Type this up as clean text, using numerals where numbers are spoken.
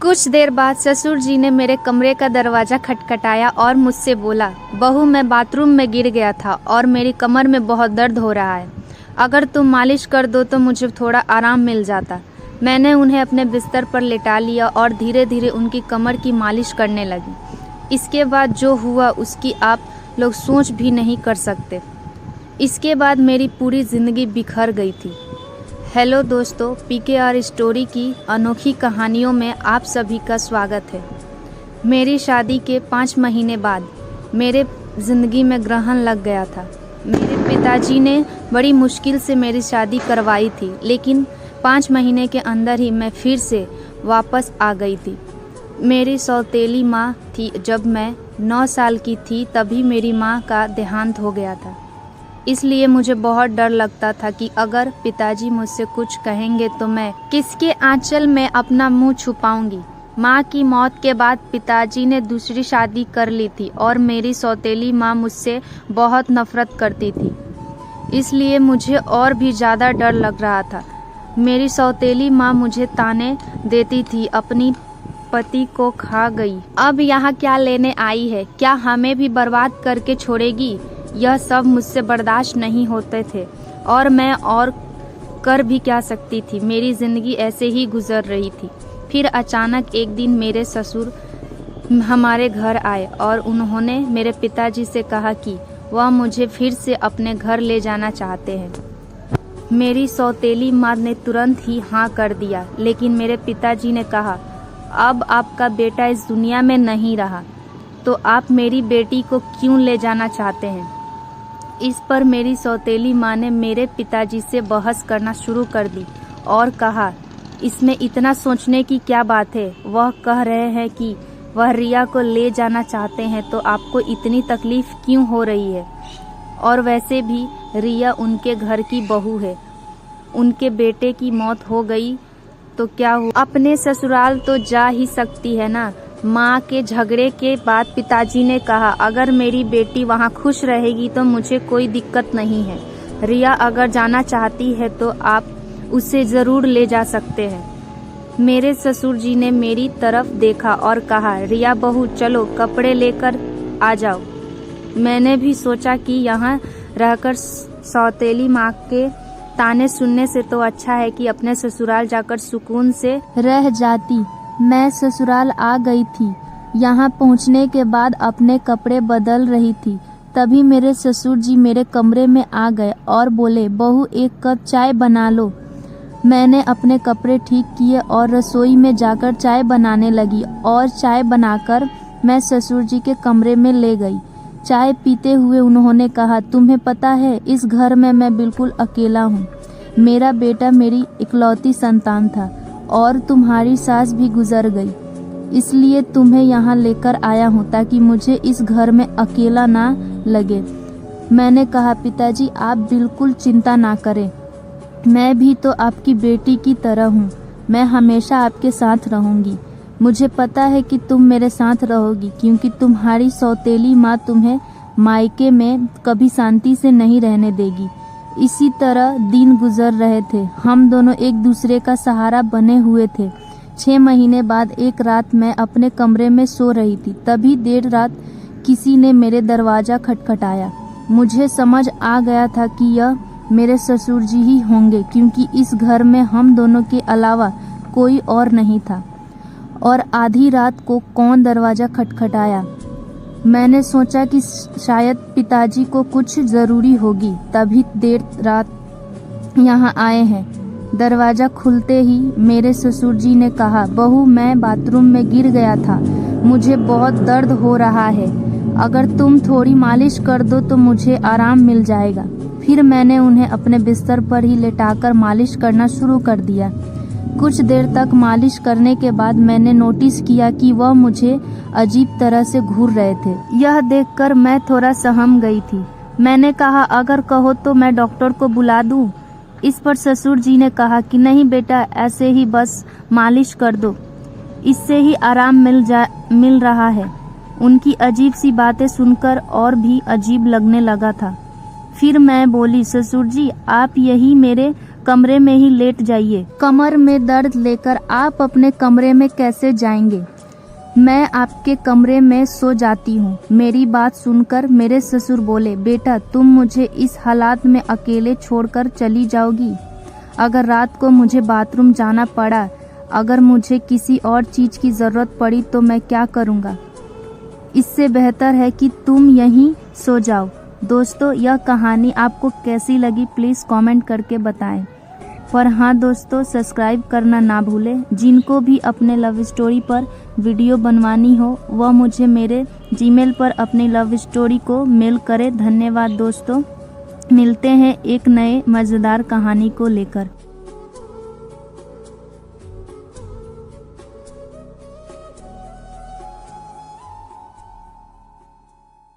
कुछ देर बाद ससुर जी ने मेरे कमरे का दरवाज़ा खटखटाया और मुझसे बोला, बहू मैं बाथरूम में गिर गया था और मेरी कमर में बहुत दर्द हो रहा है। अगर तुम मालिश कर दो तो मुझे थोड़ा आराम मिल जाता। मैंने उन्हें अपने बिस्तर पर लेटा लिया और धीरे धीरे उनकी कमर की मालिश करने लगी। इसके बाद जो हुआ उसकी आप लोग सोच भी नहीं कर सकते। इसके बाद मेरी पूरी ज़िंदगी बिखर गई थी। हेलो दोस्तों, PKR स्टोरी की अनोखी कहानियों में आप सभी का स्वागत है। मेरी शादी के 5 महीने बाद मेरे ज़िंदगी में ग्रहण लग गया था। मेरे पिताजी ने बड़ी मुश्किल से मेरी शादी करवाई थी, लेकिन 5 महीने के अंदर ही मैं फिर से वापस आ गई थी। मेरी सौतेली माँ थी। जब मैं 9 साल की थी तभी मेरी माँ का देहांत हो गया था। इसलिए मुझे बहुत डर लगता था कि अगर पिताजी मुझसे कुछ कहेंगे तो मैं किसके आंचल में अपना मुंह छुपाऊंगी। माँ की मौत के बाद पिताजी ने दूसरी शादी कर ली थी और मेरी सौतेली माँ मुझसे बहुत नफरत करती थी। इसलिए मुझे और भी ज़्यादा डर लग रहा था। मेरी सौतेली माँ मुझे ताने देती थी, अपनी पति को खा गई, अब यहाँ क्या लेने आई है, क्या हमें भी बर्बाद करके छोड़ेगी। यह सब मुझसे बर्दाश्त नहीं होते थे और मैं और कर भी क्या सकती थी। मेरी ज़िंदगी ऐसे ही गुजर रही थी। फिर अचानक एक दिन मेरे ससुर हमारे घर आए और उन्होंने मेरे पिताजी से कहा कि वह मुझे फिर से अपने घर ले जाना चाहते हैं। मेरी सौतेली माँ ने तुरंत ही हाँ कर दिया, लेकिन मेरे पिताजी ने कहा, अब आपका बेटा इस दुनिया में नहीं रहा तो आप मेरी बेटी को क्यों ले जाना चाहते हैं। इस पर मेरी सौतेली माँ ने मेरे पिताजी से बहस करना शुरू कर दी और कहा, इसमें इतना सोचने की क्या बात है। वह कह रहे हैं कि वह रिया को ले जाना चाहते हैं तो आपको इतनी तकलीफ क्यों हो रही है। और वैसे भी रिया उनके घर की बहू है। उनके बेटे की मौत हो गई तो क्या हुआ, अपने ससुराल तो जा ही सकती है ना। माँ के झगड़े के बाद पिताजी ने कहा, अगर मेरी बेटी वहाँ खुश रहेगी तो मुझे कोई दिक्कत नहीं है। रिया अगर जाना चाहती है तो आप उसे ज़रूर ले जा सकते हैं। मेरे ससुर जी ने मेरी तरफ देखा और कहा, रिया बहू चलो कपड़े लेकर आ जाओ। मैंने भी सोचा कि यहाँ रहकर सौतेली माँ के ताने सुनने से तो अच्छा है कि अपने ससुराल जाकर सुकून से रह जाती। मैं ससुराल आ गई थी। यहाँ पहुँचने के बाद अपने कपड़े बदल रही थी, तभी मेरे ससुर जी मेरे कमरे में आ गए और बोले, बहू एक कप चाय बना लो। मैंने अपने कपड़े ठीक किए और रसोई में जाकर चाय बनाने लगी और चाय बनाकर मैं ससुर जी के कमरे में ले गई। चाय पीते हुए उन्होंने कहा, तुम्हें पता है इस घर में मैं बिल्कुल अकेला हूँ। मेरा बेटा मेरी इकलौती संतान था और तुम्हारी सास भी गुजर गई, इसलिए तुम्हें यहाँ लेकर आया हूँ ताकि मुझे इस घर में अकेला ना लगे। मैंने कहा, पिताजी आप बिल्कुल चिंता ना करें, मैं भी तो आपकी बेटी की तरह हूँ। मैं हमेशा आपके साथ रहूँगी। मुझे पता है कि तुम मेरे साथ रहोगी क्योंकि तुम्हारी सौतेली माँ तुम्हें मायके में कभी शांति से नहीं रहने देगी। इसी तरह दिन गुजर रहे थे। हम दोनों एक दूसरे का सहारा बने हुए थे। 6 महीने बाद एक रात मैं अपने कमरे में सो रही थी, तभी देर रात किसी ने मेरे दरवाज़ा खटखटाया। मुझे समझ आ गया था कि यह मेरे ससुर जी ही होंगे क्योंकि इस घर में हम दोनों के अलावा कोई और नहीं था। और आधी रात को कौन दरवाज़ा खटखटाया। मैंने सोचा कि शायद पिताजी को कुछ ज़रूरी होगी, तभी देर रात यहाँ आए हैं। दरवाज़ा खुलते ही मेरे ससुर जी ने कहा, बहू मैं बाथरूम में गिर गया था, मुझे बहुत दर्द हो रहा है, अगर तुम थोड़ी मालिश कर दो तो मुझे आराम मिल जाएगा। फिर मैंने उन्हें अपने बिस्तर पर ही लेटाकर मालिश करना शुरू कर दिया। कुछ देर तक मालिश करने के बाद मैंने नोटिस किया कि वह मुझे अजीब तरह से घूर रहे थे। यह देखकर मैं थोड़ा सहम गई थी। मैंने कहा, अगर कहो तो मैं डॉक्टर को बुला दूं। इस पर ससुर जी ने कहा कि नहीं बेटा, ऐसे ही बस मालिश कर दो, इससे ही आराम मिल रहा है। उनकी अजीब सी बातें सुनकर और भी अजीब लगने लगा था। फिर मैं बोली, ससुर जी आप यही मेरे कमरे में ही लेट जाइए। कमर में दर्द लेकर आप अपने कमरे में कैसे जाएंगे? मैं आपके कमरे में सो जाती हूँ। मेरी बात सुनकर मेरे ससुर बोले, बेटा तुम मुझे इस हालात में अकेले छोड़कर चली जाओगी? अगर रात को मुझे बाथरूम जाना पड़ा, अगर मुझे किसी और चीज़ की ज़रूरत पड़ी तो मैं क्या करूँगा? इससे बेहतर है कि तुम यहीं सो जाओ। दोस्तों, यह कहानी आपको कैसी लगी प्लीज़ कमेंट करके बताएं। पर हाँ दोस्तों, सब्सक्राइब करना ना भूलें। जिनको भी अपने लव स्टोरी पर वीडियो बनवानी हो वह मुझे मेरे जीमेल पर अपनी लव स्टोरी को मेल करें। धन्यवाद दोस्तों, मिलते हैं एक नए मज़ेदार कहानी को लेकर।